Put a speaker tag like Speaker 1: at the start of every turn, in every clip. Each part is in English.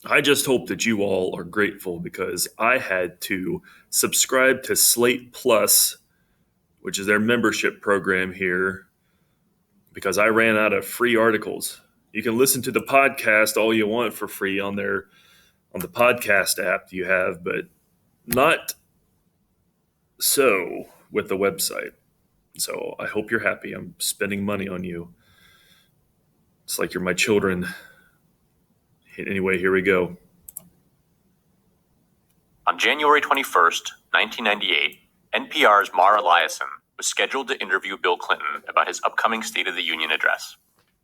Speaker 1: I just hope that you all are grateful because I had to subscribe to Slate Plus, which is their membership program here, because I ran out of free articles. You can listen to the podcast all you want for free on the podcast app you have, but not so with the website. So I hope you're happy. I'm spending money on you. It's like you're my children. Anyway, here we go.
Speaker 2: On January 21st, 1998, NPR's Mara Liasson was scheduled to interview Bill Clinton about his upcoming State of the Union address.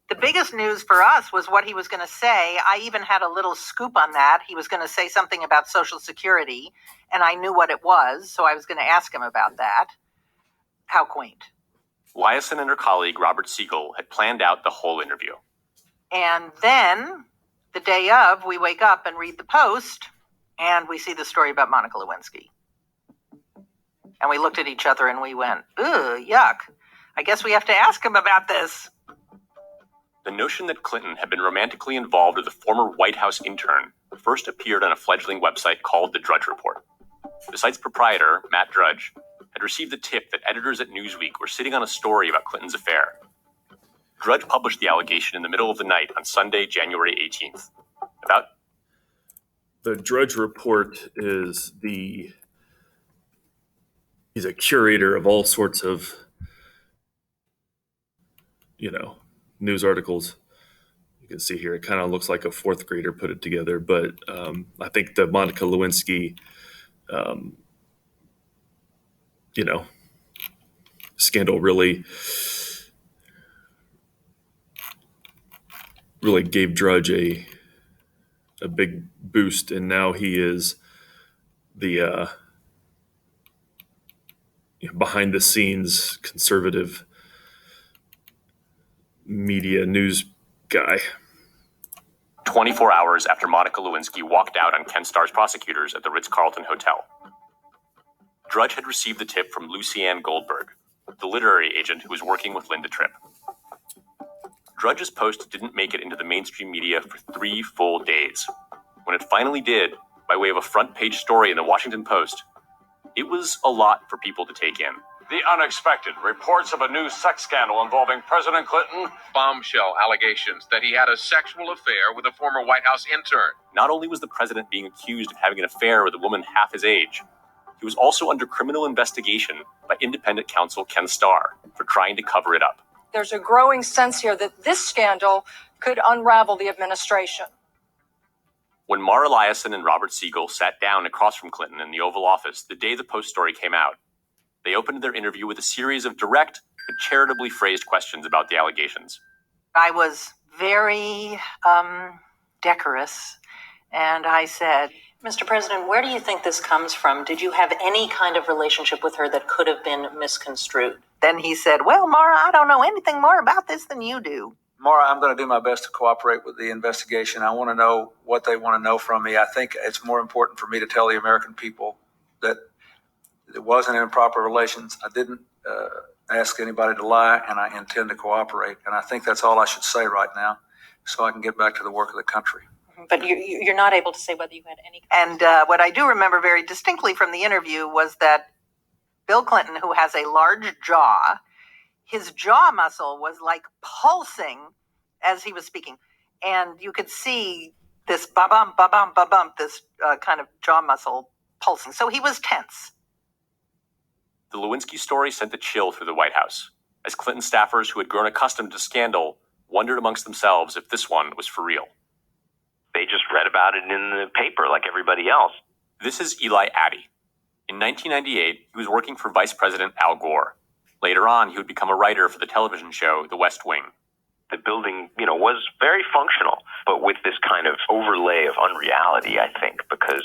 Speaker 3: The biggest news for us was what he was going to say. I even had a little scoop on that. He was going to say something about Social Security, and I knew what it was, so I was going to ask him about that. How quaint.
Speaker 2: Liasson and her colleague, Robert Siegel, had planned out the whole interview.
Speaker 3: And then, the day of, we wake up and read the Post, and we see the story about Monica Lewinsky. And we looked at each other and we went, ugh, yuck. I guess we have to ask him about this.
Speaker 2: The notion that Clinton had been romantically involved with a former White House intern first appeared on a fledgling website called The Drudge Report. The site's proprietor, Matt Drudge, had received the tip that editors at Newsweek were sitting on a story about Clinton's affair. Drudge published the allegation in the middle of the night on Sunday, January 18th.
Speaker 1: The Drudge Report is he's a curator of all sorts of, news articles. You can see here, it kind of looks like a fourth grader put it together, but I think the Monica Lewinsky, scandal really gave Drudge a big boost, and now he is the behind the scenes conservative media news guy.
Speaker 2: 24 hours after Monica Lewinsky walked out on Ken Starr's prosecutors at the Ritz-Carlton Hotel. Drudge had received the tip from Lucianne Goldberg, the literary agent who was working with Linda Tripp. Drudge's post didn't make it into the mainstream media for 3 full days. When it finally did, by way of a front-page story in the Washington Post, it was a lot for people to take in.
Speaker 4: The unexpected reports of a new sex scandal involving President Clinton.
Speaker 5: Bombshell allegations that he had a sexual affair with a former White House intern.
Speaker 2: Not only was the president being accused of having an affair with a woman half his age, he was also under criminal investigation by independent counsel Ken Starr for trying to cover it up.
Speaker 6: There's a growing sense here that this scandal could unravel the administration.
Speaker 2: When Mara Liasson and Robert Siegel sat down across from Clinton in the Oval Office the day the Post story came out, they opened their interview with a series of direct but charitably phrased questions about the allegations.
Speaker 3: I was very decorous, and I said,
Speaker 7: Mr. President, where do you think this comes from? Did you have any kind of relationship with her that could have been misconstrued?
Speaker 3: Then he said, well, Mara, I don't know anything more about this than you do.
Speaker 8: Mara, I'm going to do my best to cooperate with the investigation. I want to know what they want to know from me. I think it's more important for me to tell the American people that it wasn't improper relations. I didn't ask anybody to lie, and I intend to cooperate. And I think that's all I should say right now so I can get back to the work of the country.
Speaker 7: But you're not able to say whether you had any...
Speaker 3: And what I do remember very distinctly from the interview was that Bill Clinton, who has a large jaw, his jaw muscle was like pulsing as he was speaking. And you could see this ba-bum, ba-bum, ba-bum, this kind of jaw muscle pulsing. So he was tense.
Speaker 2: The Lewinsky story sent a chill through the White House, as Clinton staffers who had grown accustomed to scandal wondered amongst themselves if this one was for real.
Speaker 9: They just read about it in the paper like everybody else.
Speaker 2: This is Eli Addy. In 1998, he was working for Vice President Al Gore. Later on, he would become a writer for the television show The West Wing.
Speaker 9: The building, was very functional, but with this kind of overlay of unreality, I think, because,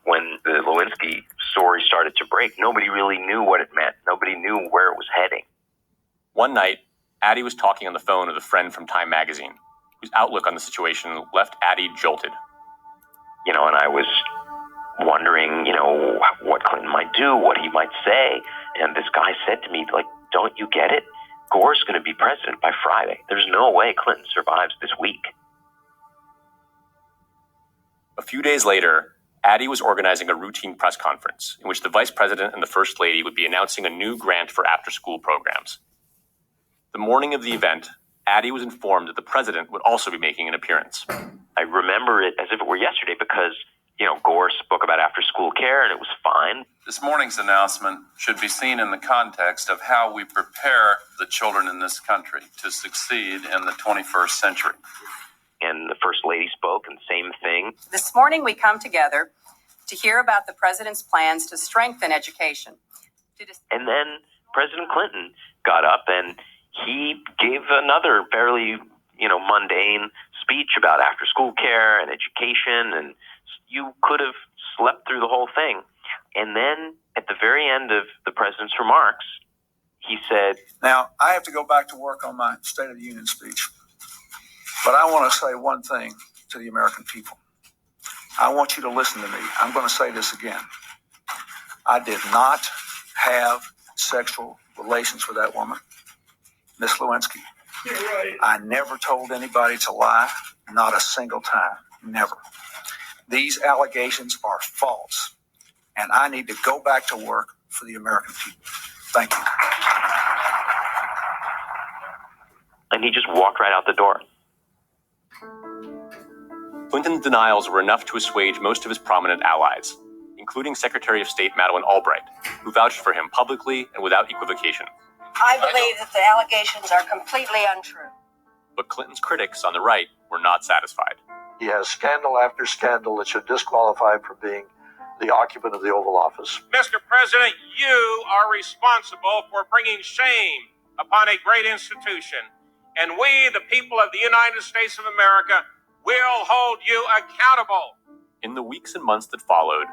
Speaker 9: when the Lewinsky story started to break, nobody really knew what it meant. Nobody knew where it was heading.
Speaker 2: One night, Addy was talking on the phone with a friend from Time magazine, whose outlook on the situation left Addy jolted.
Speaker 9: And I was wondering, what Clinton might do, what he might say. And this guy said to me, don't you get it? Gore's going to be president by Friday. There's no way Clinton survives this week.
Speaker 2: A few days later, Addie was organizing a routine press conference in which the vice president and the first lady would be announcing a new grant for after-school programs. The morning of the event, Addie was informed that the president would also be making an appearance.
Speaker 9: I remember it as if it were yesterday because, Gore spoke about after-school care and it was fine.
Speaker 10: This morning's announcement should be seen in the context of how we prepare the children in this country to succeed in the 21st century.
Speaker 9: And the first lady spoke, and same thing.
Speaker 11: This morning we come together to hear about the president's plans to strengthen education.
Speaker 9: And then President Clinton got up and he gave another fairly, mundane speech about after-school care and education, and you could have slept through the whole thing. And then at the very end of the president's remarks, he said,
Speaker 8: Now, I have to go back to work on my State of the Union speech, but I want to say one thing to the American people. I want you to listen to me. I'm going to say this again. I did not have sexual relations with that woman, Miss Lewinsky.
Speaker 1: You're right.
Speaker 8: I never told anybody to lie, not a single time, never. These allegations are false, and I need to go back to work for the American people. Thank you.
Speaker 9: And he just walked right out the door.
Speaker 2: Clinton's denials were enough to assuage most of his prominent allies, including Secretary of State Madeleine Albright, who vouched for him publicly and without equivocation.
Speaker 11: I believe that the allegations are completely untrue.
Speaker 2: But Clinton's critics on the right were not satisfied.
Speaker 12: He has scandal after scandal that should disqualify him from being the occupant of the Oval Office.
Speaker 5: Mr. President, you are responsible for bringing shame upon a great institution. And we, the people of the United States of America, will hold you accountable.
Speaker 2: In the weeks and months that followed,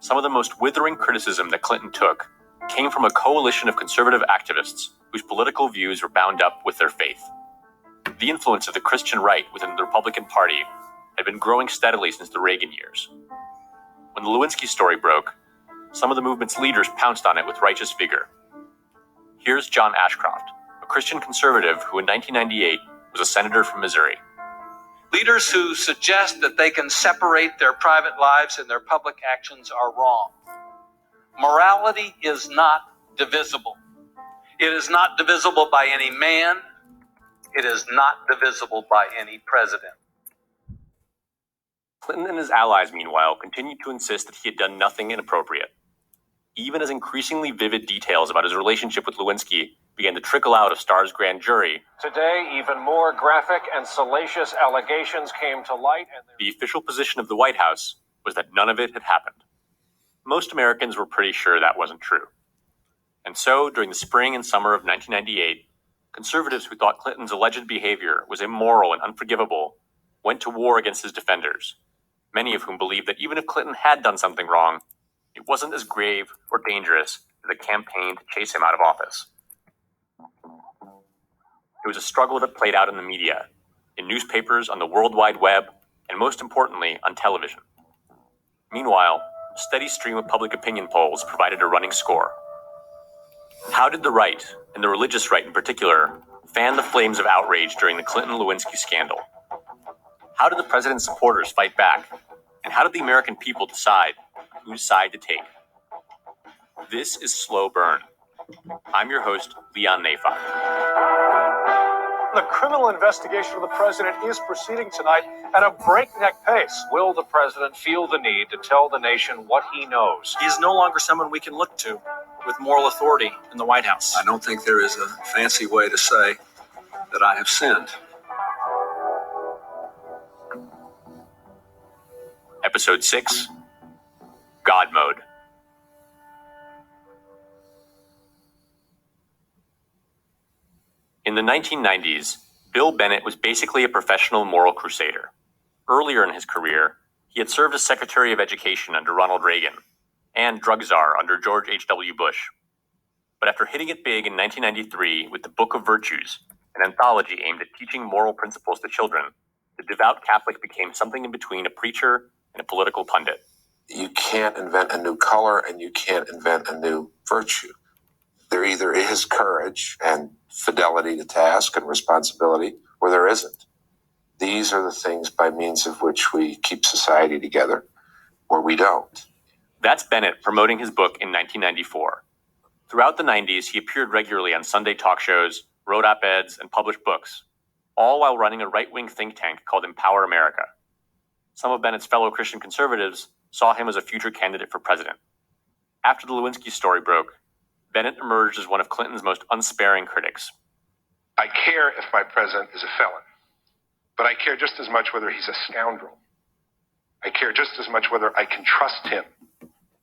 Speaker 2: some of the most withering criticism that Clinton took came from a coalition of conservative activists whose political views were bound up with their faith. The influence of the Christian right within the Republican Party had been growing steadily since the Reagan years. When the Lewinsky story broke, some of the movement's leaders pounced on it with righteous vigor. Here's John Ashcroft, a Christian conservative who in 1998 was a senator from Missouri.
Speaker 13: Leaders who suggest that they can separate their private lives and their public actions are wrong. Morality is not divisible. It is not divisible by any man. It is not divisible by any president.
Speaker 2: Clinton and his allies, meanwhile, continued to insist that he had done nothing inappropriate. Even as increasingly vivid details about his relationship with Lewinsky began to trickle out of Starr's grand jury,
Speaker 4: Today, even more graphic and salacious allegations came to light.
Speaker 2: The official position of the White House was that none of it had happened. Most Americans were pretty sure that wasn't true. And so, during the spring and summer of 1998, conservatives who thought Clinton's alleged behavior was immoral and unforgivable went to war against his defenders, many of whom believed that even if Clinton had done something wrong, it wasn't as grave or dangerous as a campaign to chase him out of office. It was a struggle that played out in the media, in newspapers, on the World Wide Web, and most importantly, on television. Meanwhile, a steady stream of public opinion polls provided a running score. How did the right, and the religious right in particular, fan the flames of outrage during the Clinton-Lewinsky scandal? How did the president's supporters fight back? And how did the American people decide whose side to take? This is Slow Burn. I'm your host, Leon Nafon.
Speaker 4: The criminal investigation of the president is proceeding tonight at a breakneck pace. Will the president feel the need to tell the nation what he knows?
Speaker 14: He is no longer someone we can look to with moral authority in the White House.
Speaker 8: I don't think there is a fancy way to say that I have sinned.
Speaker 2: Episode 6, God Mode. In the 1990s, Bill Bennett was basically a professional moral crusader. Earlier in his career, he had served as Secretary of Education under Ronald Reagan and drug czar under George H.W. Bush. But after hitting it big in 1993 with the Book of Virtues, an anthology aimed at teaching moral principles to children, the devout Catholic became something in between a preacher and a political pundit.
Speaker 15: You can't invent a new color and you can't invent a new virtue. There either is courage and fidelity to task and responsibility, or there isn't. These are the things by means of which we keep society together, or we don't.
Speaker 2: That's Bennett promoting his book in 1994. Throughout the 90s, he appeared regularly on Sunday talk shows, wrote op-eds, and published books, all while running a right-wing think tank called Empower America. Some of Bennett's fellow Christian conservatives saw him as a future candidate for president. After the Lewinsky story broke, Bennett emerged as one of Clinton's most unsparing critics.
Speaker 16: I care if my president is a felon, but I care just as much whether he's a scoundrel. I care just as much whether I can trust him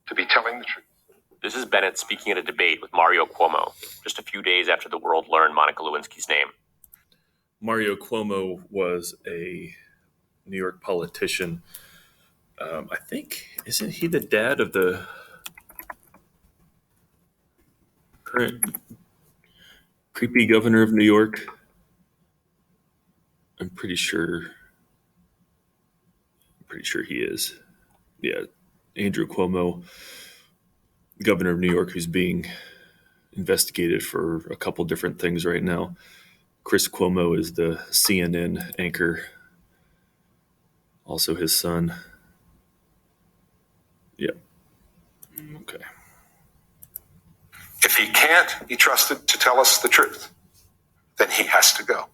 Speaker 16: to be telling the truth.
Speaker 2: This is Bennett speaking at a debate with Mario Cuomo, just a few days after the world learned Monica Lewinsky's name.
Speaker 1: Mario Cuomo was a New York politician. I think, isn't he the dad of the current creepy governor of New York? I'm pretty sure he is. Yeah, Andrew Cuomo, governor of New York, who's being investigated for a couple different things right now. Chris Cuomo is the CNN anchor, also his son. Yep. Okay.
Speaker 16: If he can't be trusted to tell us the truth, then he has to go.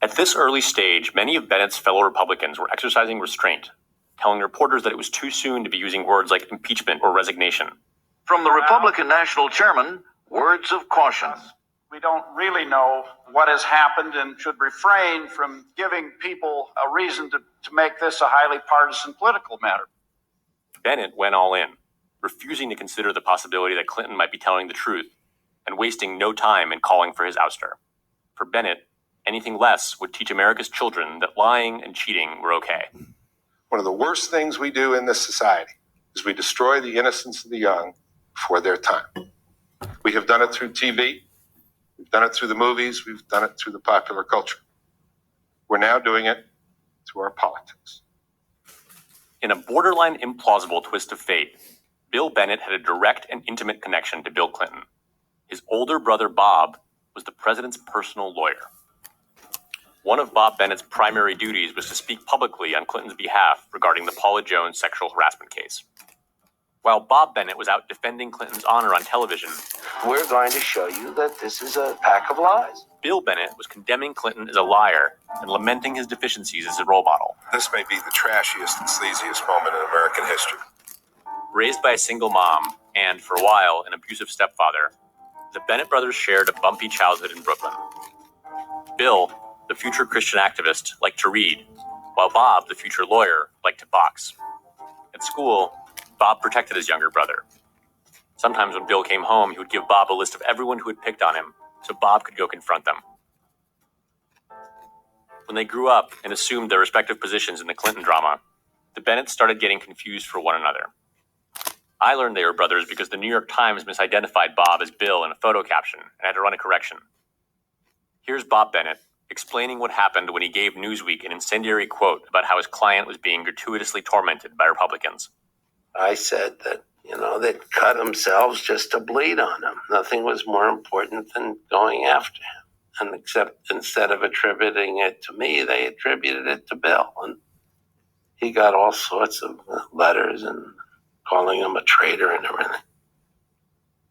Speaker 2: At this early stage, many of Bennett's fellow Republicans were exercising restraint, telling reporters that it was too soon to be using words like impeachment or resignation.
Speaker 12: From the Republican National Chairman, words of caution.
Speaker 17: We don't really know what has happened and should refrain from giving people a reason to make this a highly partisan political matter.
Speaker 2: Bennett went all in, refusing to consider the possibility that Clinton might be telling the truth and wasting no time in calling for his ouster. For Bennett, anything less would teach America's children that lying and cheating were okay.
Speaker 16: One of the worst things we do in this society is we destroy the innocence of the young before their time. We have done it through TV. We've done it through the movies. We've done it through the popular culture. We're now doing it through our politics.
Speaker 2: In a borderline implausible twist of fate, Bill Bennett had a direct and intimate connection to Bill Clinton. His older brother, Bob, was the president's personal lawyer. One of Bob Bennett's primary duties was to speak publicly on Clinton's behalf regarding the Paula Jones sexual harassment case. While Bob Bennett was out defending Clinton's honor on television,
Speaker 18: we're going to show you that this is a pack of lies.
Speaker 2: Bill Bennett was condemning Clinton as a liar and lamenting his deficiencies as a role model.
Speaker 16: This may be the trashiest and sleaziest moment in American history.
Speaker 2: Raised by a single mom and, for a while, an abusive stepfather, the Bennett brothers shared a bumpy childhood in Brooklyn. Bill, the future Christian activist, liked to read, while Bob, the future lawyer, liked to box. At school, Bob protected his younger brother. Sometimes when Bill came home, he would give Bob a list of everyone who had picked on him, so Bob could go confront them. When they grew up and assumed their respective positions in the Clinton drama, the Bennetts started getting confused for one another. I learned they were brothers because the New York Times misidentified Bob as Bill in a photo caption and had to run a correction. Here's Bob Bennett explaining what happened when he gave Newsweek an incendiary quote about how his client was being gratuitously tormented by Republicans.
Speaker 18: I said that, they'd cut themselves just to bleed on him. Nothing was more important than going after him. And except instead of attributing it to me, they attributed it to Bill. And he got all sorts of letters and calling him a traitor and everything.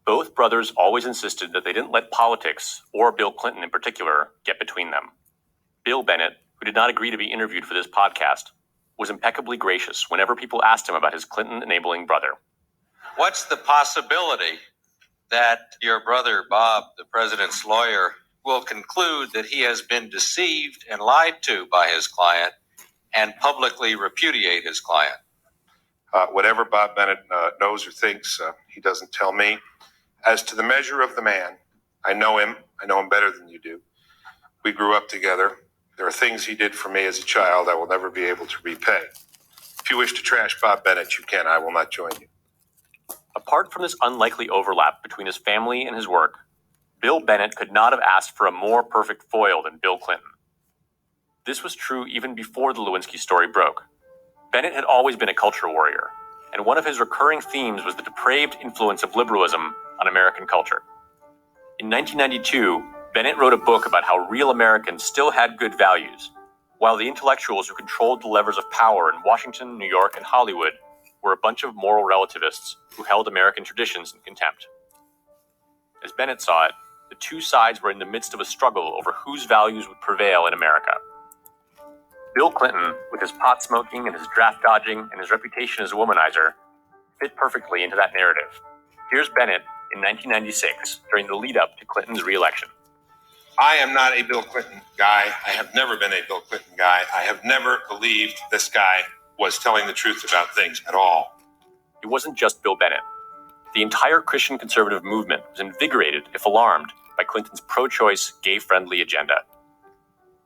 Speaker 2: Both brothers always insisted that they didn't let politics, or Bill Clinton in particular, get between them. Bill Bennett, who did not agree to be interviewed for this podcast, was impeccably gracious whenever people asked him about his Clinton-enabling brother.
Speaker 19: What's the possibility that your brother, Bob, the president's lawyer, will conclude that he has been deceived and lied to by his client and publicly repudiate his client?
Speaker 16: Whatever Bob Bennett knows or thinks, he doesn't tell me. As to the measure of the man, I know him better than you do. We grew up together. There are things he did for me as a child I will never be able to repay. If you wish to trash Bob Bennett, you can. I will not join you.
Speaker 2: Apart from this unlikely overlap between his family and his work, Bill Bennett could not have asked for a more perfect foil than Bill Clinton. This was true even before the Lewinsky story broke. Bennett had always been a culture warrior, and one of his recurring themes was the depraved influence of liberalism on American culture. In 1992, Bennett wrote a book about how real Americans still had good values, while the intellectuals who controlled the levers of power in Washington, New York, and Hollywood were a bunch of moral relativists who held American traditions in contempt. As Bennett saw it, the two sides were in the midst of a struggle over whose values would prevail in America. Bill Clinton, with his pot smoking and his draft dodging and his reputation as a womanizer, fit perfectly into that narrative. Here's Bennett in 1996, during the lead-up to Clinton's re-election.
Speaker 16: I am not a Bill Clinton guy. I have never been a Bill Clinton guy. I have never believed this guy was telling the truth about things at all.
Speaker 2: It wasn't just Bill Bennett. The entire Christian conservative movement was invigorated, if alarmed, by Clinton's pro-choice, gay-friendly agenda.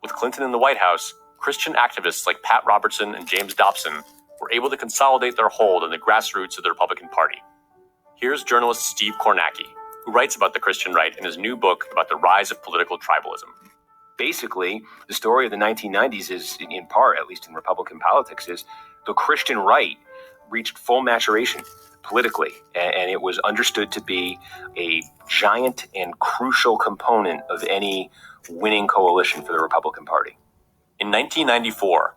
Speaker 2: With Clinton in the White House, Christian activists like Pat Robertson and James Dobson were able to consolidate their hold on the grassroots of the Republican Party. Here's journalist Steve Kornacki, who writes about the Christian right in his new book about the rise of political tribalism.
Speaker 20: Basically, the story of the 1990s is, in part, at least in Republican politics, is the Christian right reached full maturation politically, and it was understood to be a giant and crucial component of any winning coalition for the Republican Party.
Speaker 2: In 1994,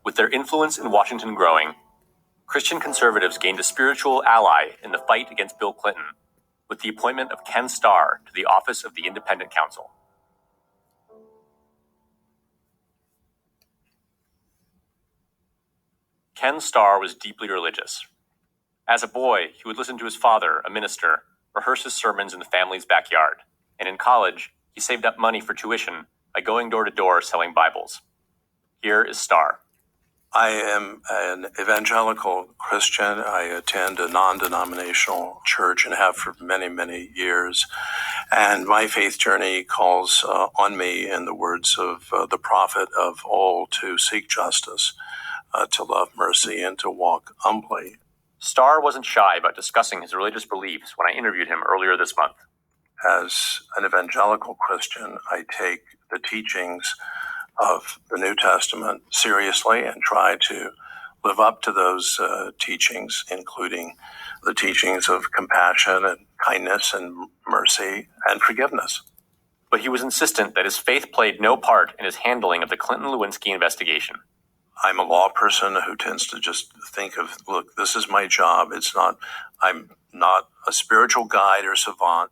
Speaker 2: with their influence in Washington growing, Christian conservatives gained a spiritual ally in the fight against Bill Clinton with the appointment of Ken Starr to the office of the Independent Counsel. Ken Starr was deeply religious. As a boy, he would listen to his father, a minister, rehearse his sermons in the family's backyard. And in college, he saved up money for tuition by going door to door selling Bibles. Here is Starr.
Speaker 21: I am an evangelical Christian. I attend a non-denominational church and have for many, many years. And my faith journey calls on me, in the words of the prophet of old, to seek justice, to love mercy, and to walk humbly.
Speaker 2: Starr wasn't shy about discussing his religious beliefs when I interviewed him earlier this month.
Speaker 21: As an evangelical Christian, I take the teachings of the New Testament seriously and try to live up to those teachings, including the teachings of compassion and kindness and mercy and forgiveness.
Speaker 2: But he was insistent that his faith played no part in his handling of the Clinton-Lewinsky investigation.
Speaker 21: I'm a law person who tends to just think of, look, this is my job. I'm not a spiritual guide or savant.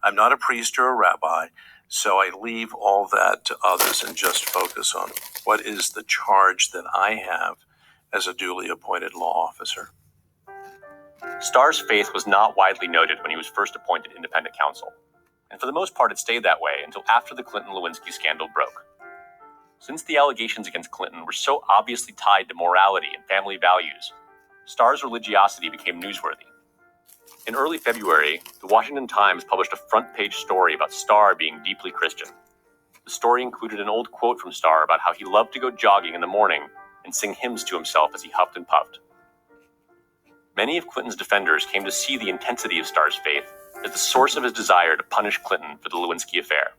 Speaker 21: I'm not a priest or a rabbi. So I leave all that to others and just focus on what is the charge that I have as a duly appointed law officer.
Speaker 2: Starr's faith was not widely noted when he was first appointed independent counsel. And for the most part, it stayed that way until after the Clinton-Lewinsky scandal broke. Since the allegations against Clinton were so obviously tied to morality and family values, Starr's religiosity became newsworthy. In early February, the Washington Times published a front-page story about Starr being deeply Christian. The story included an old quote from Starr about how he loved to go jogging in the morning and sing hymns to himself as he huffed and puffed. Many of Clinton's defenders came to see the intensity of Starr's faith as the source of his desire to punish Clinton for the Lewinsky affair.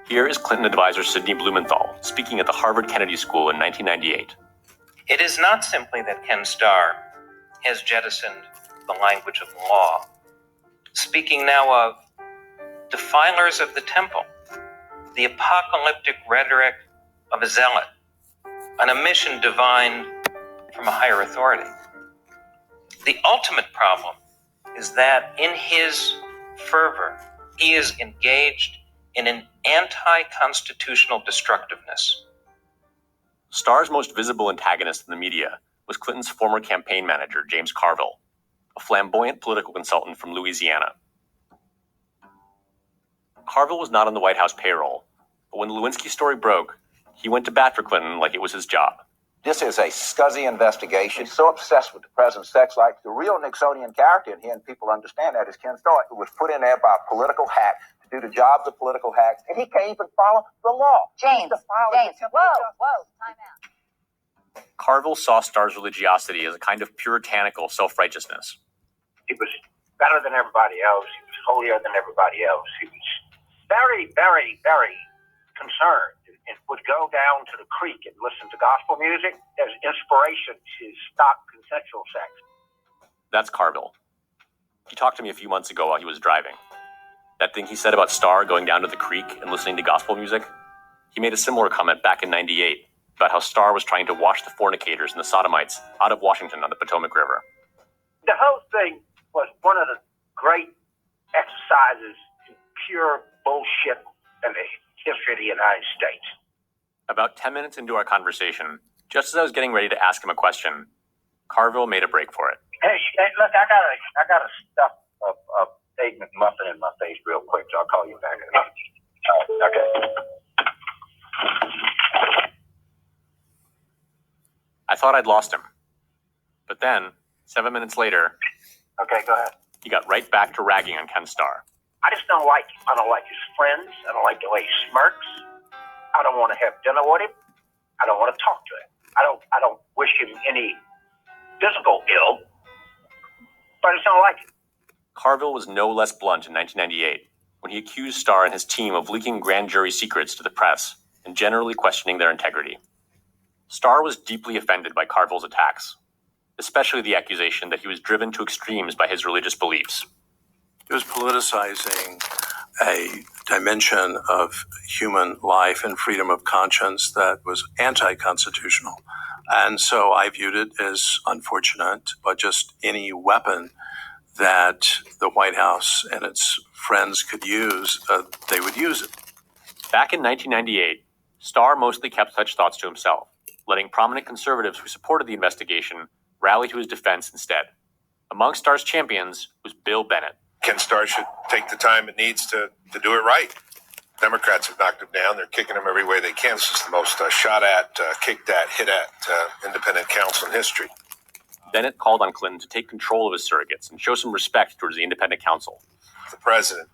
Speaker 2: Here is Clinton advisor Sidney Blumenthal speaking at the Harvard Kennedy School in 1998.
Speaker 22: It is not simply that Ken Starr has jettisoned the language of law. Speaking now of defilers of the temple, the apocalyptic rhetoric of a zealot, on a mission divined from a higher authority. The ultimate problem is that in his fervor, he is engaged in an anti-constitutional destructiveness.
Speaker 2: Starr's most visible antagonist in the media was Clinton's former campaign manager, James Carville, a flamboyant political consultant from Louisiana. Carville was not on the White House payroll, but when the Lewinsky story broke, he went to bat for Clinton like it was his job.
Speaker 23: This is a scuzzy investigation. He's so obsessed with the president's sex life. The real Nixonian character in here, and people understand that, is Ken Starr, who was put in there by a political hack to do the jobs of political hacks, and he can't even follow the law.
Speaker 24: James, whoa, time out.
Speaker 2: Carville saw Starr's religiosity as a kind of puritanical self-righteousness.
Speaker 25: He was better than everybody else. He was holier than everybody else. He was very, very, very concerned and would go down to the creek and listen to gospel music as inspiration to stop consensual sex.
Speaker 2: That's Carville. He talked to me a few months ago while he was driving. That thing he said about Starr going down to the creek and listening to gospel music, He made a similar comment back in '98 about how Starr was trying to wash the fornicators and the sodomites out of Washington on the Potomac River.
Speaker 25: The whole thing was one of the great exercises in pure bullshit in the history of the United States.
Speaker 2: About 10 minutes into our conversation, just as I was getting ready to ask him a question, Carville made a break for it.
Speaker 25: Hey, look, I got to stuff a Egg McMuffin in my face real quick, so I'll call you back. Okay.
Speaker 2: I thought I'd lost him. But then, 7 minutes later,
Speaker 25: Okay, go ahead.
Speaker 2: he got right back to ragging on Ken Starr.
Speaker 25: I just don't like him. I don't like his friends. I don't like the way he smirks. I don't want to have dinner with him. I don't want to talk to him. I don't wish him any physical ill, but I just don't like him.
Speaker 2: Carville was no less blunt in 1998 when he accused Starr and his team of leaking grand jury secrets to the press and generally questioning their integrity. Starr was deeply offended by Carville's attacks, especially the accusation that he was driven to extremes by his religious beliefs.
Speaker 21: It was politicizing a dimension of human life and freedom of conscience that was anti-constitutional. And so I viewed it as unfortunate, but just any weapon that the White House and its friends could use, they would use it.
Speaker 2: Back in 1998, Starr mostly kept such thoughts to himself, letting prominent conservatives who supported the investigation rally to his defense instead. Among Starr's champions was Bill Bennett.
Speaker 16: Ken Starr should take the time it needs to do it right. Democrats have knocked him down. They're kicking him every way they can. This is the most shot at, kicked at, hit at independent counsel in history.
Speaker 2: Bennett called on Clinton to take control of his surrogates and show some respect towards the independent counsel.
Speaker 16: The president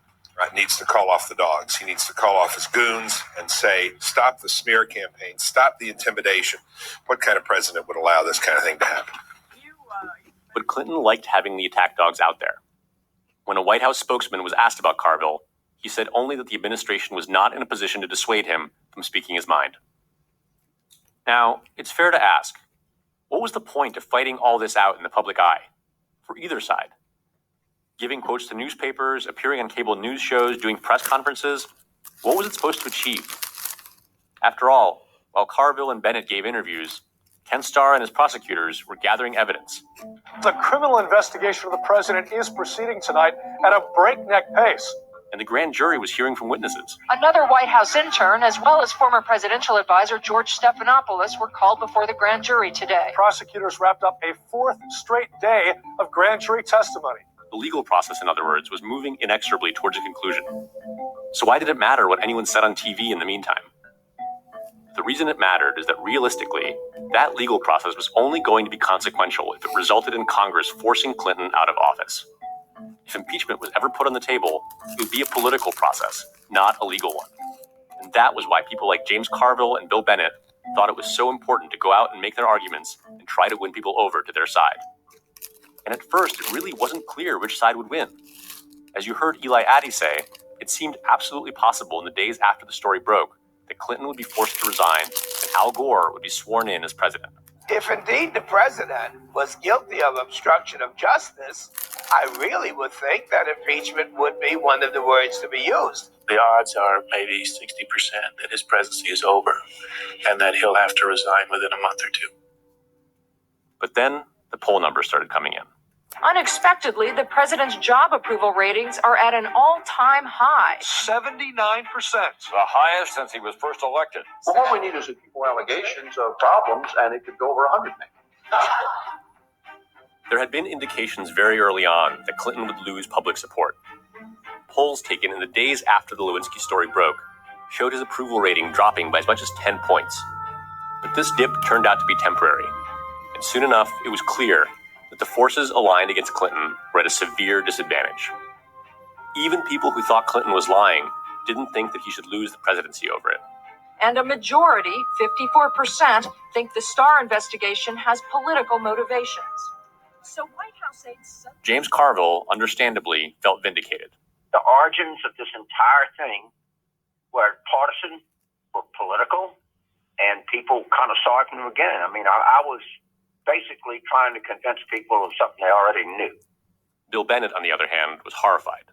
Speaker 16: needs to call off the dogs. He needs to call off his goons and say, stop the smear campaign, stop the intimidation. What kind of president would allow this kind of thing to happen?
Speaker 2: But Clinton liked having the attack dogs out there. When a White House spokesman was asked about Carville, he said only that the administration was not in a position to dissuade him from speaking his mind. Now, it's fair to ask, what was the point of fighting all this out in the public eye, for either side? Giving quotes to newspapers, appearing on cable news shows, doing press conferences, what was it supposed to achieve? After all, while Carville and Bennett gave interviews, Ken Starr and his prosecutors were gathering evidence.
Speaker 4: The criminal investigation of the president is proceeding tonight at a breakneck pace.
Speaker 2: And the grand jury was hearing from witnesses.
Speaker 3: Another White House intern, as well as former presidential advisor George Stephanopoulos, were called before the grand jury today.
Speaker 4: Prosecutors wrapped up a fourth straight day of grand jury testimony.
Speaker 2: The legal process, in other words, was moving inexorably towards a conclusion. So why did it matter what anyone said on TV in the meantime? The reason it mattered is that realistically, that legal process was only going to be consequential if it resulted in Congress forcing Clinton out of office. If impeachment was ever put on the table, it would be a political process, not a legal one. And that was why people like James Carville and Bill Bennett thought it was so important to go out and make their arguments and try to win people over to their side. And at first, it really wasn't clear which side would win. As you heard Eli Addy say, it seemed absolutely possible in the days after the story broke that Clinton would be forced to resign and Al Gore would be sworn in as president.
Speaker 6: If indeed the president was guilty of obstruction of justice, I really would think that impeachment would be one of the words to be used.
Speaker 21: The odds are maybe 60% that his presidency is over and that he'll have to resign within a month or two.
Speaker 2: But then the poll numbers started coming in.
Speaker 3: Unexpectedly, the president's job approval ratings are at an all-time high.
Speaker 4: 79%.
Speaker 7: The highest since he was first elected.
Speaker 12: Well, what we need is a few more allegations of problems, and it could go over 100 million.
Speaker 2: There had been indications very early on that Clinton would lose public support. Polls taken in the days after the Lewinsky story broke showed his approval rating dropping by as much as 10 points. But this dip turned out to be temporary, and soon enough it was clear that the forces aligned against Clinton were at a severe disadvantage. Even people who thought Clinton was lying didn't think that he should lose the presidency over it.
Speaker 3: And a majority, 54%, think the Starr investigation has political motivations. So White House aides...
Speaker 2: James Carville, understandably, felt vindicated.
Speaker 25: The origins of this entire thing were partisan, were political, and people kind of saw it from the beginning. I mean, I was basically trying to convince people of something they already knew.
Speaker 2: Bill Bennett, on the other hand, was horrified.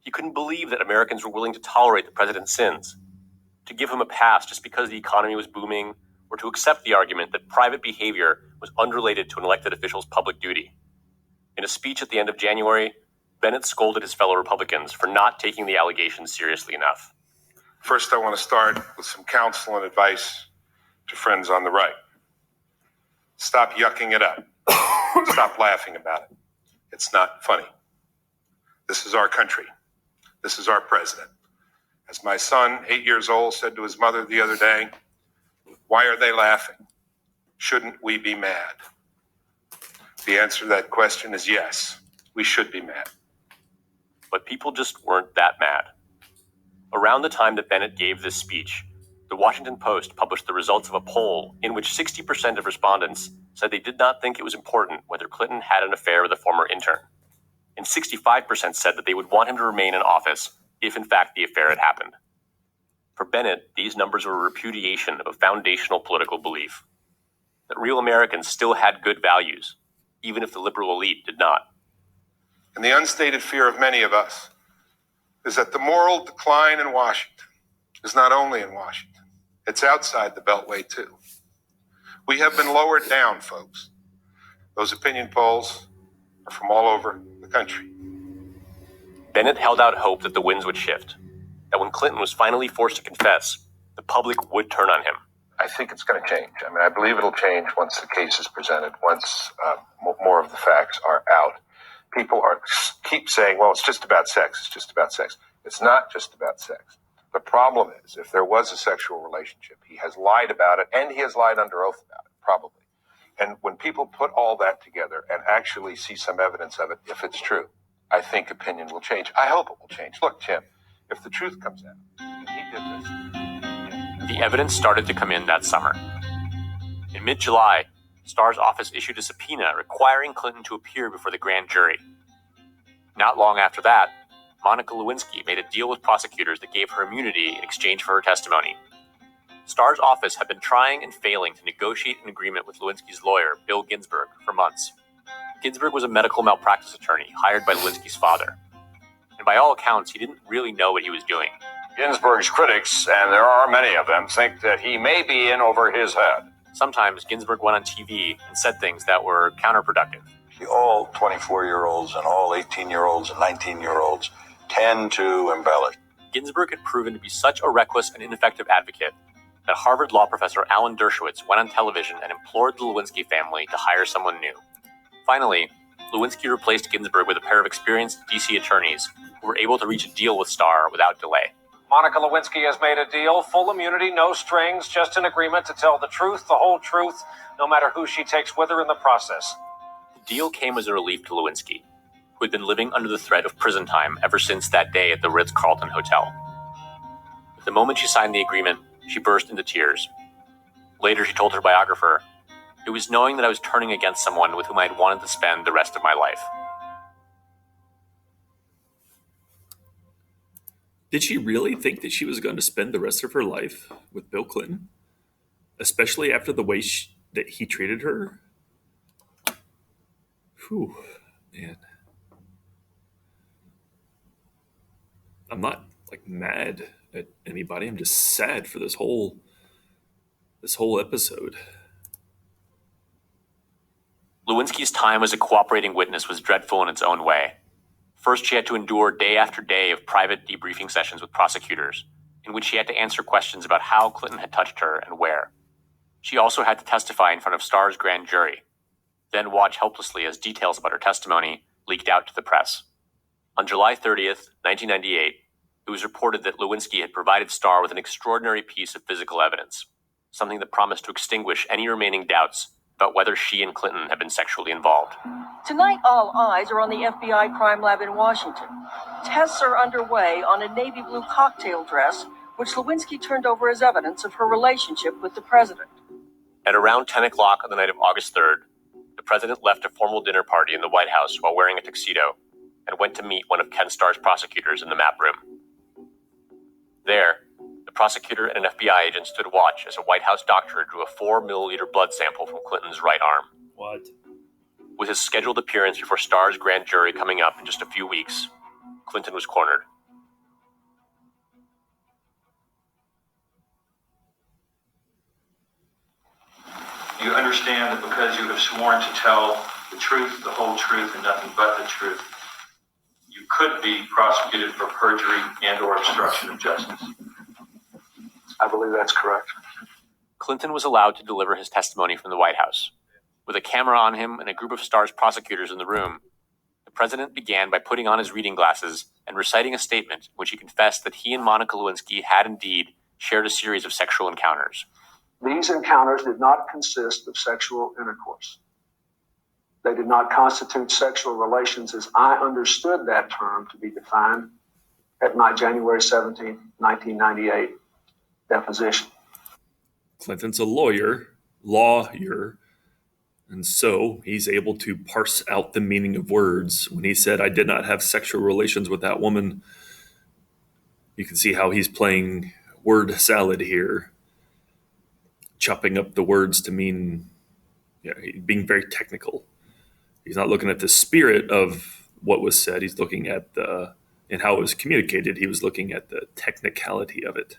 Speaker 2: He couldn't believe that Americans were willing to tolerate the president's sins. to give him a pass just because the economy was booming, or to accept the argument that private behavior was unrelated to an elected official's public duty. In a speech at the end of January, Bennett scolded his fellow Republicans for not taking the allegations seriously enough.
Speaker 16: First, I want to start with some counsel and advice to friends on the right. Stop yucking it up. Stop laughing about it. It's not funny. This is our country. This is our president. As my son, 8 years old, said to his mother the other day, why are they laughing? Shouldn't we be mad? The answer to that question is yes, we should be mad.
Speaker 2: But people just weren't that mad. Around the time that Bennett gave this speech, the Washington Post published the results of a poll in which 60% of respondents said they did not think it was important whether Clinton had an affair with a former intern. And 65% said that they would want him to remain in office if in fact the affair had happened. For Bennett, these numbers were a repudiation of a foundational political belief, that real Americans still had good values, even if the liberal elite did not.
Speaker 16: And the unstated fear of many of us is that the moral decline in Washington is not only in Washington, it's outside the Beltway too. We have been lowered down, folks. Those opinion polls are from all over the country.
Speaker 2: Bennett held out hope that the winds would shift, that when Clinton was finally forced to confess, the public would turn on him.
Speaker 15: I think it's going to change. I mean, I believe it'll change once the case is presented, once more of the facts are out. People keep saying, well, it's just about sex. It's just about sex. It's not just about sex. The problem is, if there was a sexual relationship, he has lied about it, and he has lied under oath about it, probably. And when people put all that together and actually see some evidence of it, if it's true, I think opinion will change. I hope it will change. Look, Tim, if the truth comes out, and he did this.
Speaker 2: The evidence started to come in that summer. In mid-July, Starr's office issued a subpoena requiring Clinton to appear before the grand jury. Not long after that, Monica Lewinsky made a deal with prosecutors that gave her immunity in exchange for her testimony. Starr's office had been trying and failing to negotiate an agreement with Lewinsky's lawyer, Bill Ginsburg, for months. Ginsburg was a medical malpractice attorney hired by Lewinsky's father. And by all accounts, he didn't really know what he was doing.
Speaker 7: Ginsburg's critics, and there are many of them, think that he may be in over his head.
Speaker 2: Sometimes Ginsburg went on TV and said things that were counterproductive.
Speaker 21: All 24-year-olds and all 18-year-olds and 19-year-olds tend to embellish.
Speaker 2: Ginsburg had proven to be such a reckless and ineffective advocate that Harvard law professor Alan Dershowitz went on television and implored the Lewinsky family to hire someone new. Finally, Lewinsky replaced Ginsburg with a pair of experienced D.C. attorneys who were able to reach a deal with Starr without delay.
Speaker 4: Monica Lewinsky has made a deal, full immunity, no strings, just an agreement to tell the truth, the whole truth, no matter who she takes with her in the process.
Speaker 2: The deal came as a relief to Lewinsky, who had been living under the threat of prison time ever since that day at the Ritz-Carlton Hotel. The moment she signed the agreement, she burst into tears. Later, she told her biographer, "It was knowing that I was turning against someone with whom I had wanted to spend the rest of my life."
Speaker 1: Did she really think that she was going to spend the rest of her life with Bill Clinton? Especially after the way that he treated her? Whew, man. I'm not mad at anybody. I'm just sad for this whole episode.
Speaker 2: Lewinsky's time as a cooperating witness was dreadful in its own way. First, she had to endure day after day of private debriefing sessions with prosecutors, in which she had to answer questions about how Clinton had touched her and where. She also had to testify in front of Starr's grand jury, then watch helplessly as details about her testimony leaked out to the press. On July 30th, 1998, it was reported that Lewinsky had provided Starr with an extraordinary piece of physical evidence, something that promised to extinguish any remaining doubts about whether she and Clinton had been sexually involved.
Speaker 3: Tonight, all eyes are on the FBI crime lab in Washington. Tests are underway on a navy blue cocktail dress, which Lewinsky turned over as evidence of her relationship with the president.
Speaker 2: At around 10 o'clock on the night of August 3rd, the president left a formal dinner party in the White House while wearing a tuxedo and went to meet one of Ken Starr's prosecutors in the map room. There, the prosecutor and an FBI agent stood watch as a White House doctor drew a 4-milliliter blood sample from Clinton's right arm.
Speaker 1: What?
Speaker 2: With his scheduled appearance before Starr's grand jury coming up in just a few weeks, Clinton was cornered.
Speaker 5: You understand that because you have sworn to tell the truth, the whole truth, and nothing but the truth, you could be prosecuted for perjury and or obstruction of justice.
Speaker 12: I believe that's correct.
Speaker 2: Clinton was allowed to deliver his testimony from the White House. With a camera on him and a group of Starr's prosecutors in the room, the president began by putting on his reading glasses and reciting a statement in which he confessed that he and Monica Lewinsky had indeed shared a series of sexual encounters.
Speaker 12: These encounters did not consist of sexual intercourse. They did not constitute sexual relations as I understood that term to be defined at my January 17, 1998 deposition.
Speaker 1: Clinton's a lawyer, and so he's able to parse out the meaning of words. When he said, "I did not have sexual relations with that woman," you can see how he's playing word salad here, chopping up the words to mean, being very technical. He's not looking at the spirit of what was said. He's looking at and how it was communicated. He was looking at the technicality of it.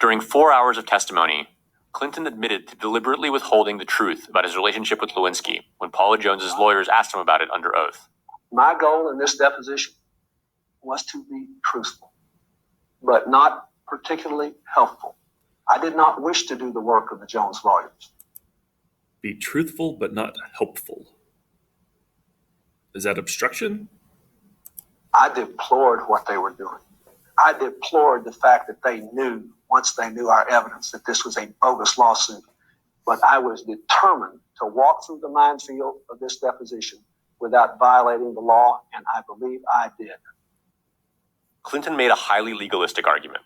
Speaker 2: During 4 hours of testimony, Clinton admitted to deliberately withholding the truth about his relationship with Lewinsky when Paula Jones's lawyers asked him about it under oath.
Speaker 12: My goal in this deposition was to be truthful, but not particularly helpful. I did not wish to do the work of the Jones lawyers.
Speaker 1: Be truthful, but not helpful. Is that obstruction?
Speaker 12: I deplored what they were doing. I deplored the fact that they knew, once they knew our evidence, that this was a bogus lawsuit. But I was determined to walk through the minefield of this deposition without violating the law, and I believe I did.
Speaker 2: Clinton made a highly legalistic argument.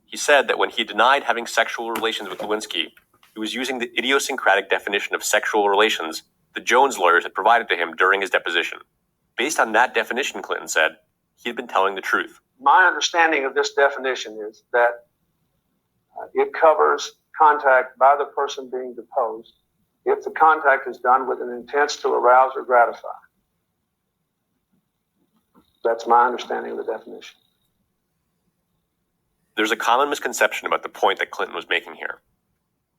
Speaker 2: He said that when he denied having sexual relations with Lewinsky, he was using the idiosyncratic definition of sexual relations the Jones lawyers had provided to him during his deposition. Based on that definition, Clinton said, he had been telling the truth.
Speaker 12: My understanding of this definition is that it covers contact by the person being deposed if the contact is done with an intent to arouse or gratify. That's my understanding of the definition.
Speaker 2: There's a common misconception about the point that Clinton was making here.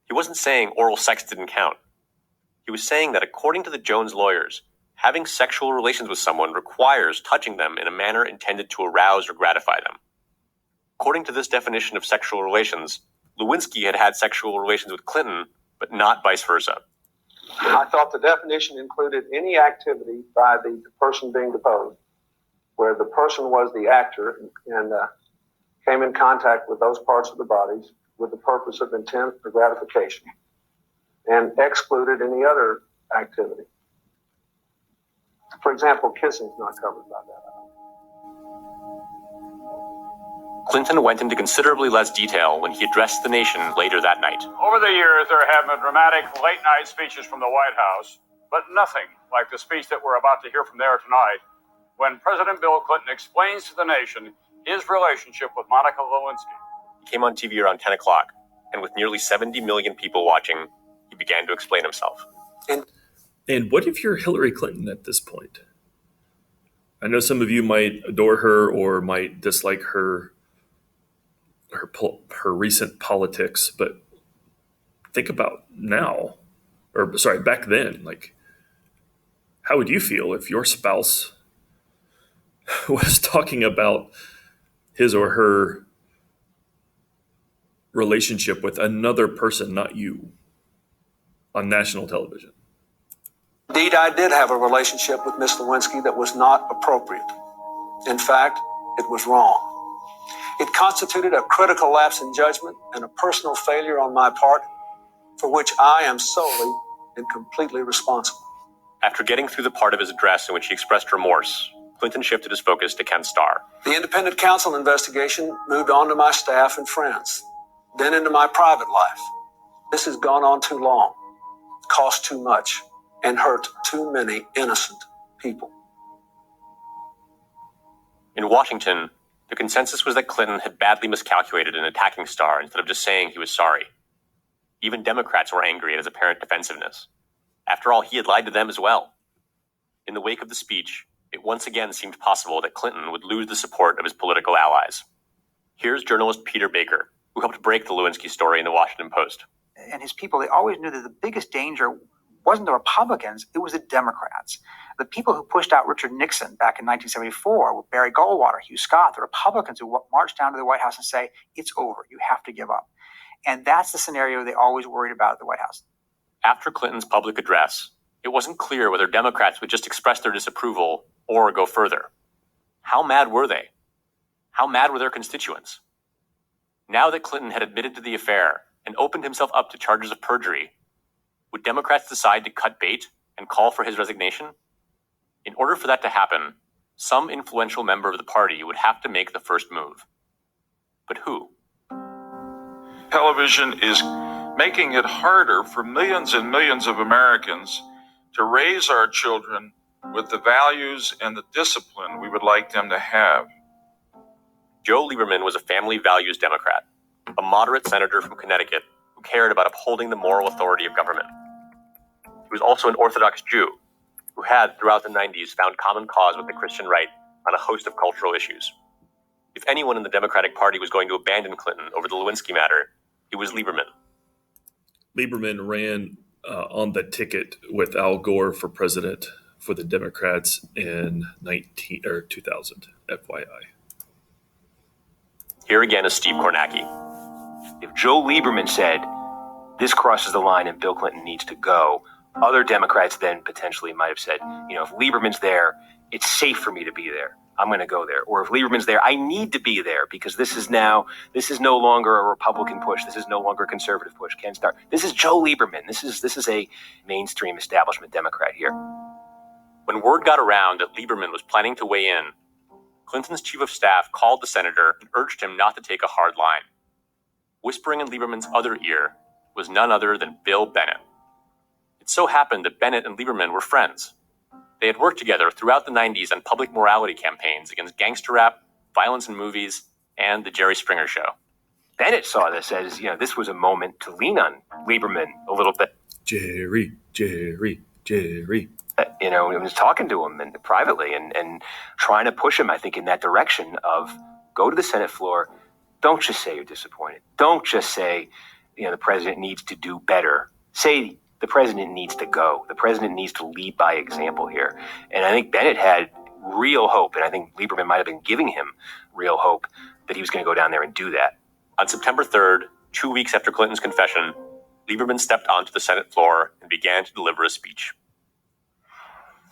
Speaker 2: He wasn't saying oral sex didn't count. He was saying that according to the Jones lawyers, having sexual relations with someone requires touching them in a manner intended to arouse or gratify them. According to this definition of sexual relations, Lewinsky had had sexual relations with Clinton, but not vice versa.
Speaker 12: I thought the definition included any activity by the person being deposed where the person was the actor and came in contact with those parts of the bodies with the purpose of intent or gratification, and excluded any other activity. For example, kissing is not covered by that.
Speaker 2: Clinton went into considerably less detail when he addressed the nation later that night.
Speaker 17: Over the years, there have been dramatic late-night speeches from the White House, but nothing like the speech that we're about to hear from there tonight, when President Bill Clinton explains to the nation his relationship with Monica Lewinsky.
Speaker 2: He came on TV around 10 o'clock, and with nearly 70 million people watching, he began to explain himself.
Speaker 1: And what if you're Hillary Clinton at this point? I know some of you might adore her or might dislike her recent politics, but think about now, or sorry, back then. Like, how would you feel if your spouse was talking about his or her relationship with another person, not you, on national television?
Speaker 12: Indeed, I did have a relationship with Miss Lewinsky that was not appropriate. In fact, it was wrong. It constituted a critical lapse in judgment and a personal failure on my part for which I am solely and completely responsible.
Speaker 2: After getting through the part of his address in which he expressed remorse, Clinton shifted his focus to Ken Starr.
Speaker 12: The independent counsel investigation moved on to my staff and friends, then into my private life. This has gone on too long, cost too much, and hurt too many innocent people.
Speaker 2: In Washington, the consensus was that Clinton had badly miscalculated in attacking Starr instead of just saying he was sorry. Even Democrats were angry at his apparent defensiveness. After all, he had lied to them as well. In the wake of the speech, it once again seemed possible that Clinton would lose the support of his political allies. Here's journalist Peter Baker, who helped break the Lewinsky story in the Washington Post.
Speaker 9: and his people, they always knew that the biggest danger wasn't the Republicans, it was the Democrats. The people who pushed out Richard Nixon back in 1974 were Barry Goldwater, Hugh Scott, the Republicans who marched down to the White House and say, it's over, you have to give up. And that's the scenario they always worried about at the White House.
Speaker 2: After Clinton's public address, it wasn't clear whether Democrats would just express their disapproval or go further. How mad were they? How mad were their constituents? Now that Clinton had admitted to the affair and opened himself up to charges of perjury, would Democrats decide to cut bait and call for his resignation? In order for that to happen, some influential member of the party would have to make the first move. But who?
Speaker 10: Television is making it harder for millions and millions of Americans to raise our children with the values and the discipline we would like them to have.
Speaker 2: Joe Lieberman was a family values Democrat, a moderate senator from Connecticut who cared about upholding the moral authority of government. He was also an Orthodox Jew who had, throughout the 90s, found common cause with the Christian right on a host of cultural issues. If anyone in the Democratic Party was going to abandon Clinton over the Lewinsky matter, it was Lieberman.
Speaker 1: Lieberman ran on the ticket with Al Gore for president for the Democrats in 2000, FYI.
Speaker 20: Here again is Steve Kornacki. If Joe Lieberman said, this crosses the line and Bill Clinton needs to go, other Democrats then potentially might have said, if Lieberman's there, it's safe for me to be there. I'm going to go there. Or if Lieberman's there, I need to be there because this is no longer a Republican push. This is no longer a conservative push. Ken Starr. This is Joe Lieberman. This is a mainstream establishment Democrat here. When word got around that Lieberman was planning to weigh in, Clinton's chief of staff called the senator and urged him not to take a hard line. Whispering in Lieberman's other ear was none other than Bill Bennett. It so happened that Bennett and Lieberman were friends. They had worked together throughout the 90s on public morality campaigns against gangster rap, violence in movies, and the Jerry Springer Show. Bennett saw this as, this was a moment to lean on Lieberman a little bit.
Speaker 1: Jerry.
Speaker 20: He was talking to him privately and trying to push him, I think, in that direction of go to the Senate floor. Don't just say you're disappointed. Don't just say, the president needs to do better. Say the president needs to go. The president needs to lead by example here. And I think Bennett had real hope, and I think Lieberman might have been giving him real hope that he was going to go down there and do that.
Speaker 2: On September 3rd, 2 weeks after Clinton's confession, Lieberman stepped onto the Senate floor and began to deliver a speech.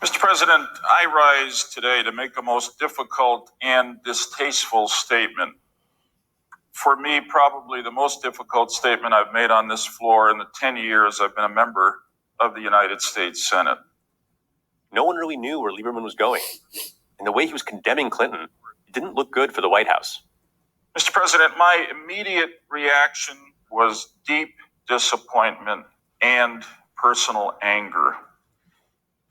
Speaker 10: Mr. President, I rise today to make a most difficult and distasteful statement. For me, probably the most difficult statement I've made on this floor in the 10 years I've been a member of the United States Senate.
Speaker 2: No one really knew where Lieberman was going, and the way he was condemning Clinton didn't look good for the White House.
Speaker 10: Mr. President, my immediate reaction was deep disappointment and personal anger.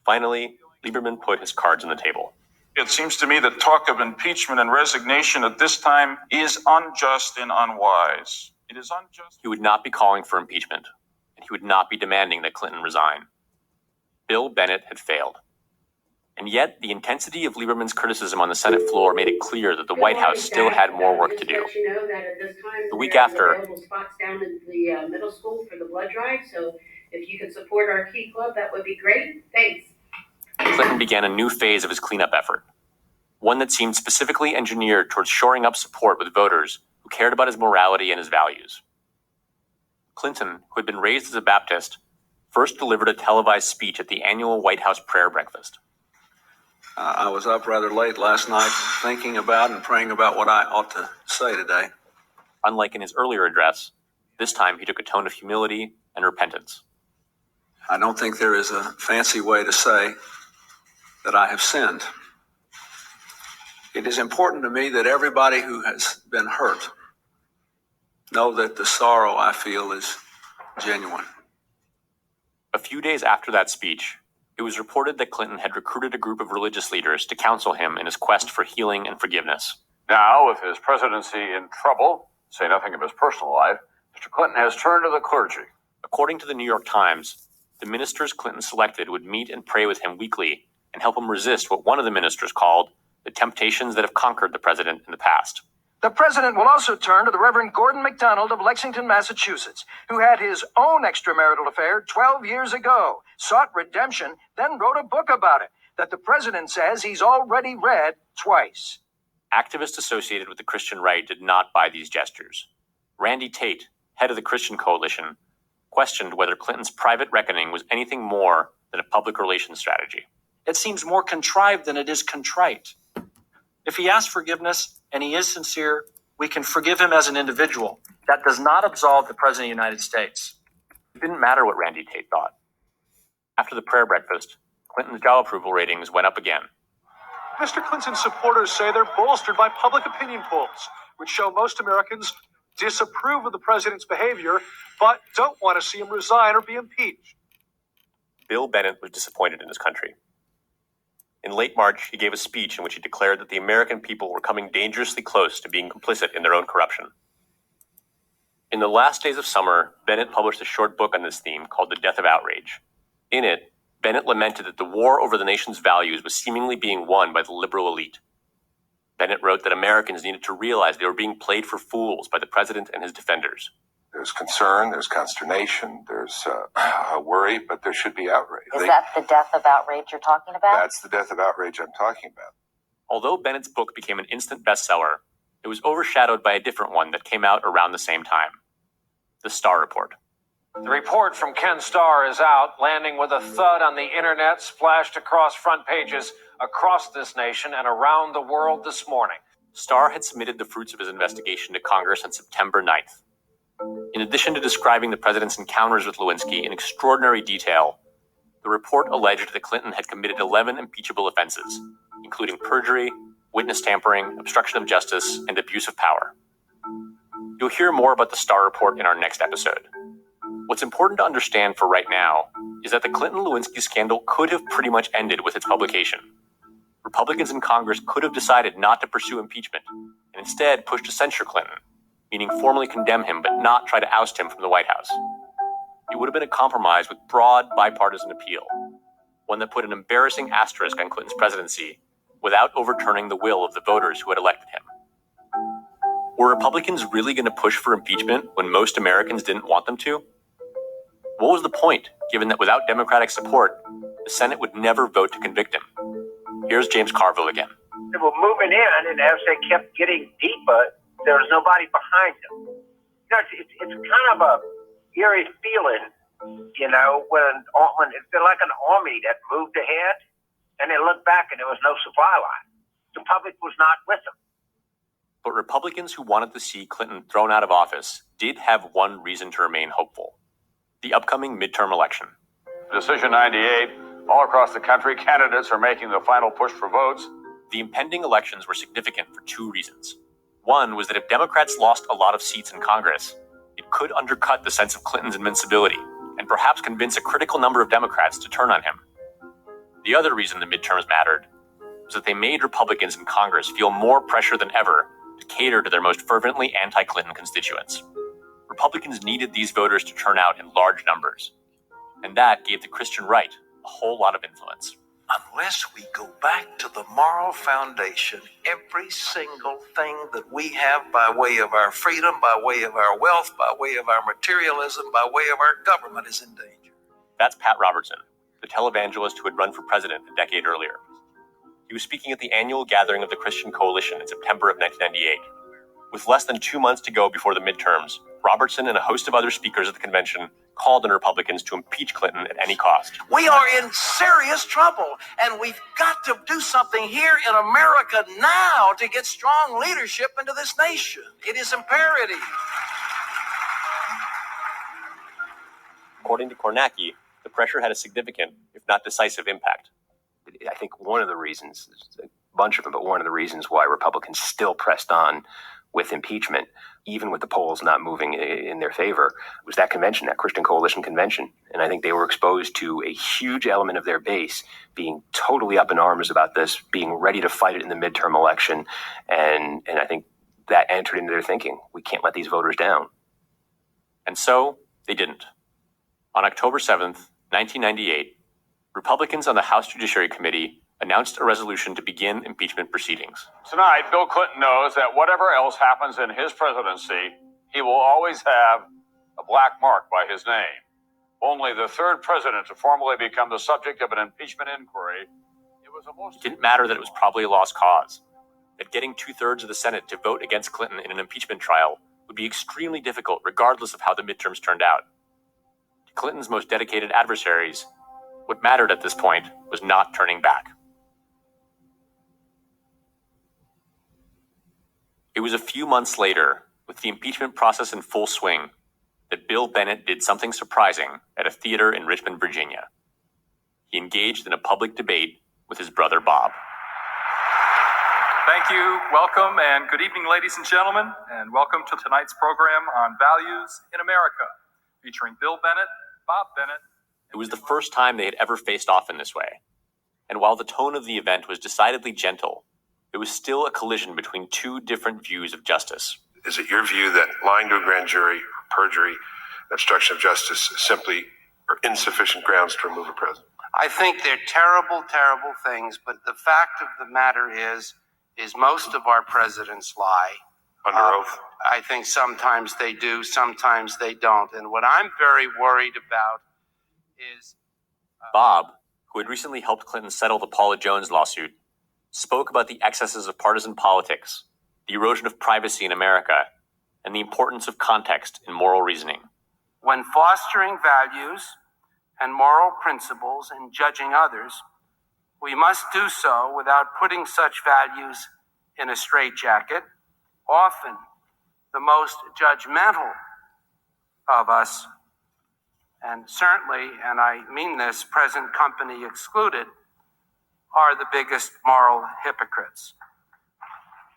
Speaker 2: Finally, Lieberman put his cards on the table.
Speaker 10: It seems to me that talk of impeachment and resignation at this time is unjust and unwise. It is unjust.
Speaker 2: He would not be calling for impeachment, and he would not be demanding that Clinton resign. Bill Bennett had failed. And yet, the intensity of Lieberman's criticism on the Senate floor made it clear that the White House still had more work to do. The week after,
Speaker 11: available spots down in the middle school for the blood drive, so if you could support our key club, that would be great. Thanks.
Speaker 2: Clinton began a new phase of his cleanup effort, one that seemed specifically engineered towards shoring up support with voters who cared about his morality and his values. Clinton, who had been raised as a Baptist, first delivered a televised speech at the annual White House prayer breakfast.
Speaker 8: I was up rather late last night thinking about and praying about what I ought to say today.
Speaker 2: Unlike in his earlier address, this time he took a tone of humility and repentance.
Speaker 8: I don't think there is a fancy way to say that I have sinned. It is important to me that everybody who has been hurt know that the sorrow I feel is genuine.
Speaker 2: A few days after that speech, it was reported that Clinton had recruited a group of religious leaders to counsel him in his quest for healing and forgiveness.
Speaker 17: Now, with his presidency in trouble, say nothing of his personal life, Mr. Clinton has turned to the clergy.
Speaker 2: According to the New York Times, the ministers Clinton selected would meet and pray with him weekly and help him resist what one of the ministers called the temptations that have conquered the president in the past.
Speaker 13: The president will also turn to the Reverend Gordon MacDonald of Lexington, Massachusetts, who had his own extramarital affair 12 years ago, sought redemption, then wrote a book about it that the president says he's already read twice.
Speaker 2: Activists associated with the Christian right did not buy these gestures. Randy Tate, head of the Christian Coalition, questioned whether Clinton's private reckoning was anything more than a public relations strategy.
Speaker 14: It seems more contrived than it is contrite. If he asks forgiveness and he is sincere, we can forgive him as an individual. That does not absolve the President of the United States.
Speaker 2: It didn't matter what Randy Tate thought. After the prayer breakfast, Clinton's job approval ratings went up again.
Speaker 4: Mr. Clinton's supporters say they're bolstered by public opinion polls, which show most Americans disapprove of the president's behavior, but don't want to see him resign or be impeached.
Speaker 2: Bill Bennett was disappointed in his country. In late March, he gave a speech in which he declared that the American people were coming dangerously close to being complicit in their own corruption. In the last days of summer, Bennett published a short book on this theme called The Death of Outrage. In it, Bennett lamented that the war over the nation's values was seemingly being won by the liberal elite. Bennett wrote that Americans needed to realize they were being played for fools by the president and his defenders.
Speaker 15: There's concern, there's consternation, there's a worry, but there should be outrage.
Speaker 24: Is that the death of outrage you're talking about?
Speaker 15: That's the death of outrage I'm talking about.
Speaker 2: Although Bennett's book became an instant bestseller, it was overshadowed by a different one that came out around the same time. The Starr Report.
Speaker 4: The report from Ken Starr is out, landing with a thud on the internet, splashed across front pages across this nation and around the world this morning.
Speaker 2: Starr had submitted the fruits of his investigation to Congress on September 9th. In addition to describing the president's encounters with Lewinsky in extraordinary detail, the report alleged that Clinton had committed 11 impeachable offenses, including perjury, witness tampering, obstruction of justice, and abuse of power. You'll hear more about the Starr Report in our next episode. What's important to understand for right now is that the Clinton-Lewinsky scandal could have pretty much ended with its publication. Republicans in Congress could have decided not to pursue impeachment and instead push to censure Clinton, meaning formally condemn him but not try to oust him from the White House. It would have been a compromise with broad bipartisan appeal, one that put an embarrassing asterisk on Clinton's presidency without overturning the will of the voters who had elected him. Were Republicans really going to push for impeachment when most Americans didn't want them to? What was the point, given that without Democratic support, the Senate would never vote to convict him? Here's James Carville again.
Speaker 25: They were moving in, and as they kept getting deeper, there was nobody behind them. You know, it's kind of a eerie feeling, you know, when it's like an army that moved ahead, and they looked back and there was no supply line. The public was not with them.
Speaker 2: But Republicans who wanted to see Clinton thrown out of office did have one reason to remain hopeful: the upcoming midterm election.
Speaker 17: Decision 98, all across the country, candidates are making the final push for votes.
Speaker 2: The impending elections were significant for two reasons. One was that if Democrats lost a lot of seats in Congress, it could undercut the sense of Clinton's invincibility and perhaps convince a critical number of Democrats to turn on him. The other reason the midterms mattered was that they made Republicans in Congress feel more pressure than ever to cater to their most fervently anti-Clinton constituents. Republicans needed these voters to turn out in large numbers, and that gave the Christian right a whole lot of influence.
Speaker 18: Unless we go back to the moral foundation, every single thing that we have by way of our freedom, by way of our wealth, by way of our materialism, by way of our government is in danger.
Speaker 2: That's Pat Robertson, the televangelist who had run for president a decade earlier. He was speaking at the annual gathering of the Christian Coalition in September of 1998. With less than 2 months to go before the midterms, Robertson and a host of other speakers at the convention called on Republicans to impeach Clinton at any cost.
Speaker 18: We are in serious trouble, and we've got to do something here in America now to get strong leadership into this nation. It is imperative.
Speaker 2: According to Kornacki, the pressure had a significant, if not decisive, impact.
Speaker 20: I think one of the reasons, a bunch of them, but one of the reasons why Republicans still pressed on with impeachment, even with the polls not moving in their favor, was that convention, that Christian Coalition convention. And I think they were exposed to a huge element of their base being totally up in arms about this, being ready to fight it in the midterm election. And I think that entered into their thinking. We can't let these voters down.
Speaker 2: And so they didn't. On October 7th, 1998, Republicans on the House Judiciary Committee announced a resolution to begin impeachment proceedings.
Speaker 17: Tonight, Bill Clinton knows that whatever else happens in his presidency, he will always have a black mark by his name. Only the third president to formally become the subject of an impeachment inquiry.
Speaker 2: It didn't matter that it was probably a lost cause, that getting 2/3 of the Senate to vote against Clinton in an impeachment trial would be extremely difficult regardless of how the midterms turned out. To Clinton's most dedicated adversaries, what mattered at this point was not turning back. It was a few months later, with the impeachment process in full swing, that Bill Bennett did something surprising at a theater in Richmond, Virginia. He engaged in a public debate with his brother Bob.
Speaker 6: Thank you, welcome, and good evening, ladies and gentlemen, and welcome to tonight's program on Values in America, featuring Bill Bennett, Bob Bennett.
Speaker 2: It was the first time they had ever faced off in this way, and while the tone of the event was decidedly gentle, it was still a collision between two different views of justice.
Speaker 15: Is it your view that lying to a grand jury, perjury, and obstruction of justice simply are insufficient grounds to remove a president?
Speaker 18: I think they're terrible, terrible things, but the fact of the matter is most of our presidents lie.
Speaker 15: Under oath?
Speaker 18: I think sometimes they do, sometimes they don't. And what I'm very worried about is...
Speaker 2: Bob, who had recently helped Clinton settle the Paula Jones lawsuit, spoke about the excesses of partisan politics, the erosion of privacy in America, and the importance of context in moral reasoning.
Speaker 18: When fostering values and moral principles and judging others, we must do so without putting such values in a straitjacket. Often, the most judgmental of us, and certainly, and I mean this, present company excluded, are the biggest moral hypocrites.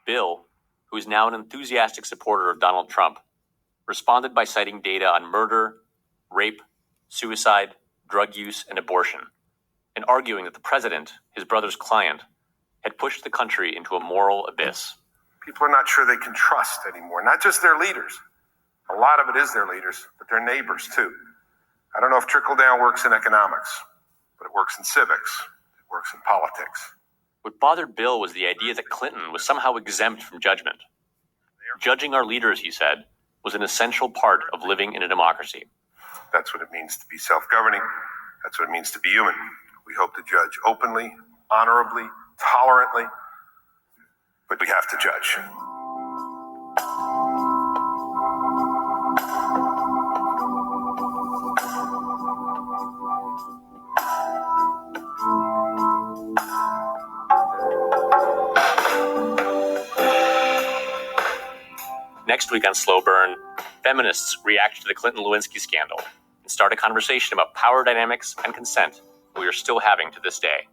Speaker 2: Bill, who is now an enthusiastic supporter of Donald Trump, responded by citing data on murder, rape, suicide, drug use, and abortion, and arguing that the president, his brother's client, had pushed the country into a moral abyss.
Speaker 15: People are not sure they can trust anymore, not just their leaders. A lot of it is their leaders, but their neighbors too. I don't know if trickle-down works in economics, but it works in civics. It works in politics.
Speaker 2: What bothered Bill was the idea that Clinton was somehow exempt from judgment. Judging our leaders, he said, was an essential part of living in a democracy.
Speaker 15: That's what it means to be self-governing. That's what it means to be human. We hope to judge openly, honorably, tolerantly, but we have to judge.
Speaker 2: Next week on Slow Burn, feminists react to the Clinton-Lewinsky scandal and start a conversation about power dynamics and consent we are still having to this day.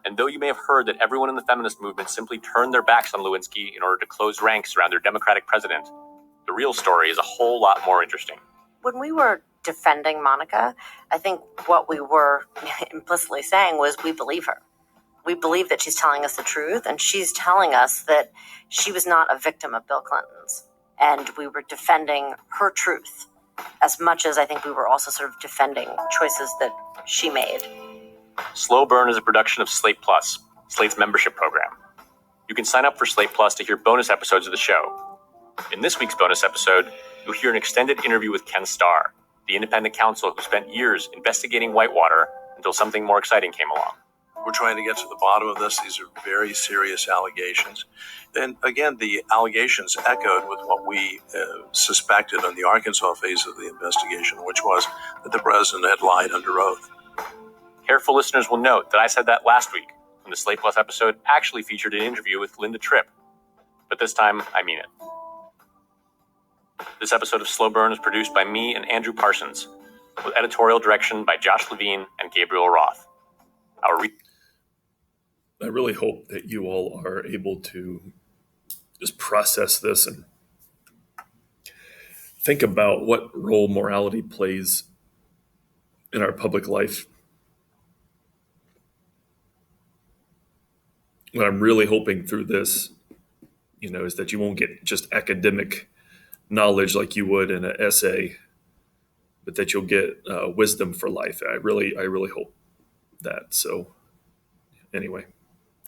Speaker 2: And though you may have heard that everyone in the feminist movement simply turned their backs on Lewinsky in order to close ranks around their Democratic president, the real story is a whole lot more interesting.
Speaker 24: When we were defending Monica, I think what we were implicitly saying was we believe her. We believe that she's telling us the truth, and she's telling us that she was not a victim of Bill Clinton's. And we were defending her truth as much as I think we were also sort of defending choices that she made.
Speaker 2: Slow Burn is a production of Slate Plus, Slate's membership program. You can sign up for Slate Plus to hear bonus episodes of the show. In this week's bonus episode, you'll hear an extended interview with Ken Starr, the independent counsel who spent years investigating Whitewater until something more exciting came along.
Speaker 21: We're trying to get to the bottom of this. These are very serious allegations. And again, the allegations echoed with what we suspected on the Arkansas phase of the investigation, which was that the president had lied under oath.
Speaker 2: Careful listeners will note that I said that last week when the Slate Plus episode actually featured an interview with Linda Tripp. But this time, I mean it. This episode of Slow Burn is produced by me and Andrew Parsons, with editorial direction by Josh Levine and Gabriel Roth.
Speaker 1: I really hope that you all are able to just process this and think about what role morality plays in our public life. What I'm really hoping through this, is that you won't get just academic knowledge like you would in an essay, but that you'll get wisdom for life. I really hope that. So anyway.